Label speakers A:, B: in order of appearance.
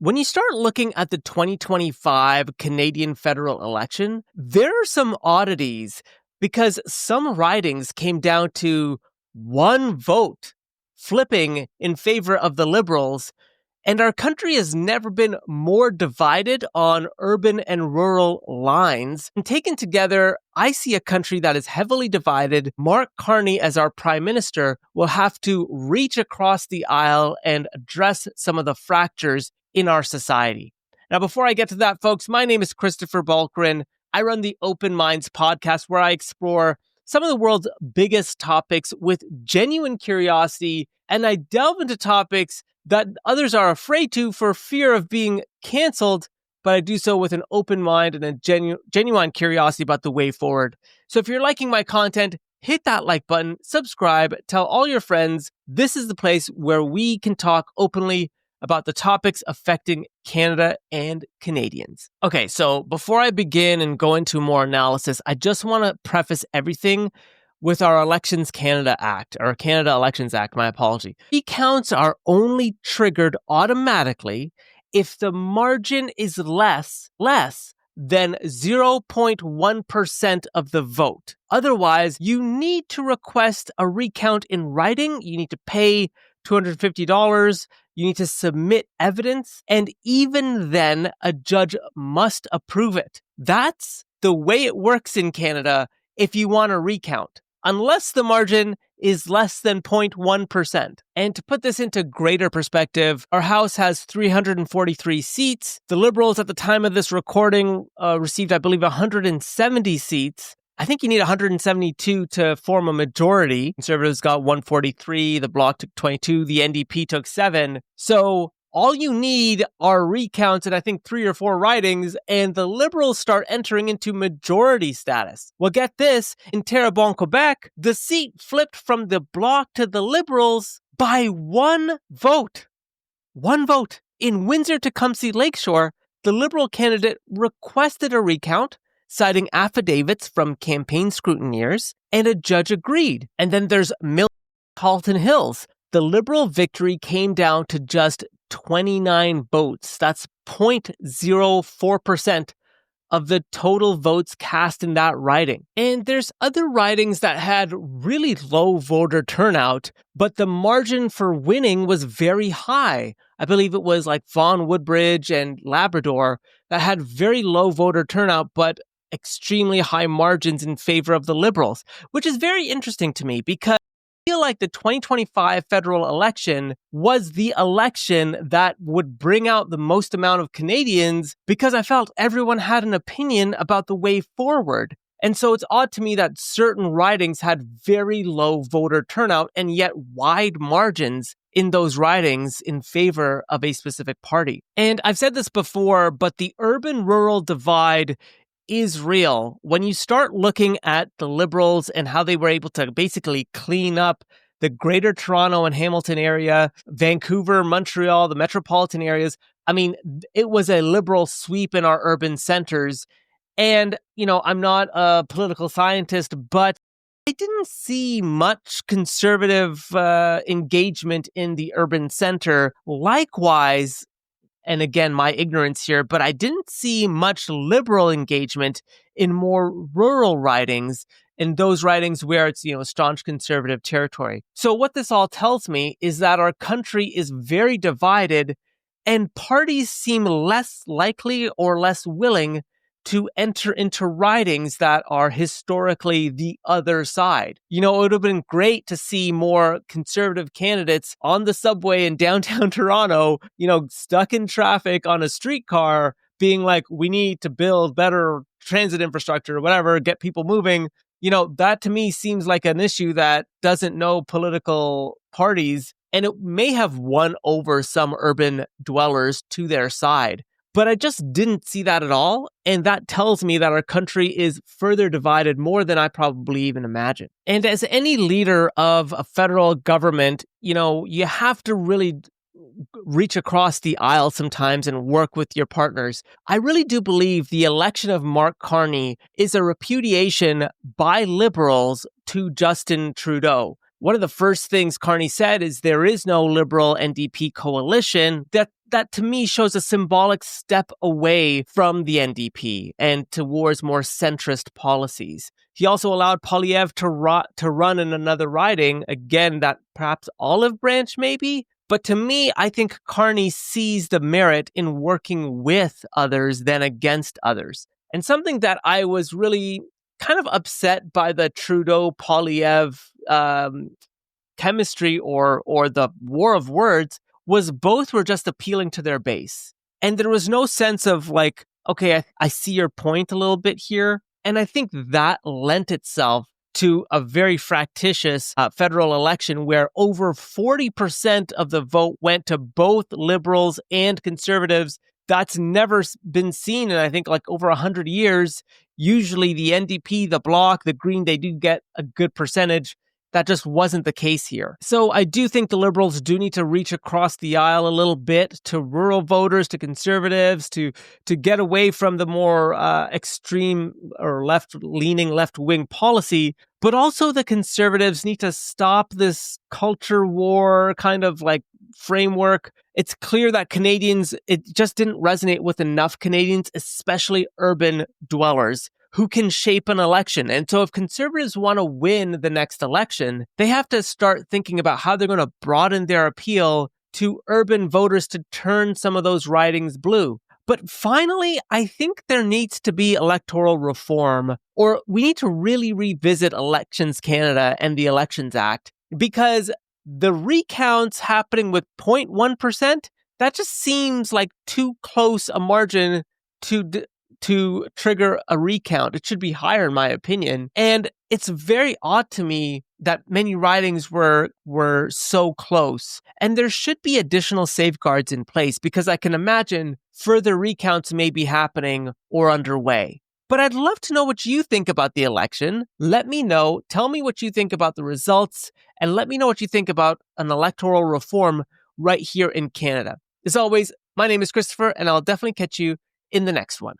A: When you start looking at the 2025 Canadian federal election, there are some oddities because some ridings came down to one vote flipping in favor of the Liberals, and our country has never been more divided on urban and rural lines. And taken together, I see a country that is heavily divided. Mark Carney, as our prime minister, will have to reach across the aisle and address some of the fractures in our society. Now, before I get to that, folks, my name is Christopher Balkaran. I run the Open Minds podcast, where I explore some of the world's biggest topics with genuine curiosity, and I delve into topics that others are afraid to for fear of being canceled, but I do so with an open mind and a genuine curiosity about the way forward. So if you're liking my content, hit that like button, subscribe, tell all your friends. This is the place where we can talk openly about the topics affecting Canada and Canadians. Okay, so before I begin and go into more analysis, I just want to preface everything with our Elections Canada Act, or Canada Elections Act, my apology. Recounts are only triggered automatically if the margin is less than 0.1% of the vote. Otherwise, you need to request a recount in writing. You need to pay $250. You need to submit evidence, and even then, a judge must approve it. That's the way it works in Canada if you want a recount, unless the margin is less than 0.1%. And to put this into greater perspective, our House has 343 seats. The Liberals at the time of this recording received, I believe, 170 seats. I think you need 172 to form a majority. Conservatives got 143, the Bloc took 22, the NDP took 7. So all you need are recounts and I think 3 or 4 ridings, and the Liberals start entering into majority status. Well, get this, in Terrebonne, Quebec, the seat flipped from the Bloc to the Liberals by one vote. One vote. In Windsor-Tecumseh Lakeshore, the Liberal candidate requested a recount, citing affidavits from campaign scrutineers, and a judge agreed. And then there's Halton Hills. The Liberal victory came down to just 29 votes. That's 0.04% of the total votes cast in that riding. And there's other ridings that had really low voter turnout, but the margin for winning was very high. I believe it was like Vaughan Woodbridge and Labrador that had very low voter turnout, but extremely high margins in favor of the Liberals, which is very interesting to me because I feel like the 2025 federal election was the election that would bring out the most amount of Canadians because I felt everyone had an opinion about the way forward. And so it's odd to me that certain ridings had very low voter turnout and yet wide margins in those ridings in favor of a specific party. And I've said this before, but the urban-rural divide is real. When you start looking at the Liberals and how they were able to basically clean up the Greater Toronto and Hamilton area, Vancouver, Montreal, the metropolitan areas, I mean, it was a Liberal sweep in our urban centers. And, you know, I'm not a political scientist, but I didn't see much conservative engagement in the urban center. Likewise, and again, my ignorance here, but I didn't see much Liberal engagement in more rural ridings, in those ridings where it's, you know, staunch conservative territory. So what this all tells me is that our country is very divided and parties seem less likely or less willing to enter into ridings that are historically the other side. You know, it would have been great to see more conservative candidates on the subway in downtown Toronto, you know, stuck in traffic on a streetcar, being like, we need to build better transit infrastructure or whatever, get people moving. You know, that to me seems like an issue that doesn't know political parties, and it may have won over some urban dwellers to their side. But I just didn't see that at all. And that tells me that our country is further divided more than I probably even imagined. And as any leader of a federal government, you know, you have to really reach across the aisle sometimes and work with your partners. I really do believe the election of Mark Carney is a repudiation by Liberals to Justin Trudeau. One of the first things Carney said is there is no Liberal NDP coalition. That that to me shows a symbolic step away from the NDP and towards more centrist policies. He also allowed Polyev to run in another riding, again, that perhaps olive branch maybe. But to me, I think Carney sees the merit in working with others than against others. And something that I was really kind of upset by the Trudeau-Polyev chemistry or the war of words was both were just appealing to their base. And there was no sense of like, okay, I see your point a little bit here. And I think that lent itself to a very fractious federal election where over 40% of the vote went to both liberals and conservatives. That's never been seen in, I think, like over 100 years. Usually the NDP, the Bloc, the Green, they do get a good percentage. That just wasn't the case here. So I do think the Liberals do need to reach across the aisle a little bit to rural voters, to conservatives, to get away from the more extreme or left-leaning, left-wing policy. But also the conservatives need to stop this culture war kind of like framework. It's clear that Canadians, it just didn't resonate with enough Canadians, especially urban dwellers, who can shape an election. And so if conservatives want to win the next election, they have to start thinking about how they're going to broaden their appeal to urban voters to turn some of those ridings blue. But finally, I think there needs to be electoral reform, or we need to really revisit Elections Canada and the Elections Act, because the recounts happening with 0.1%, that just seems like too close a margin to trigger a recount. It should be higher, in my opinion. And it's very odd to me that many ridings were so close. And there should be additional safeguards in place because I can imagine further recounts may be happening or underway. But I'd love to know what you think about the election. Let me know. Tell me what you think about the results, and let me know what you think about an electoral reform right here in Canada. As always, my name is Christopher, and I'll definitely catch you in the next one.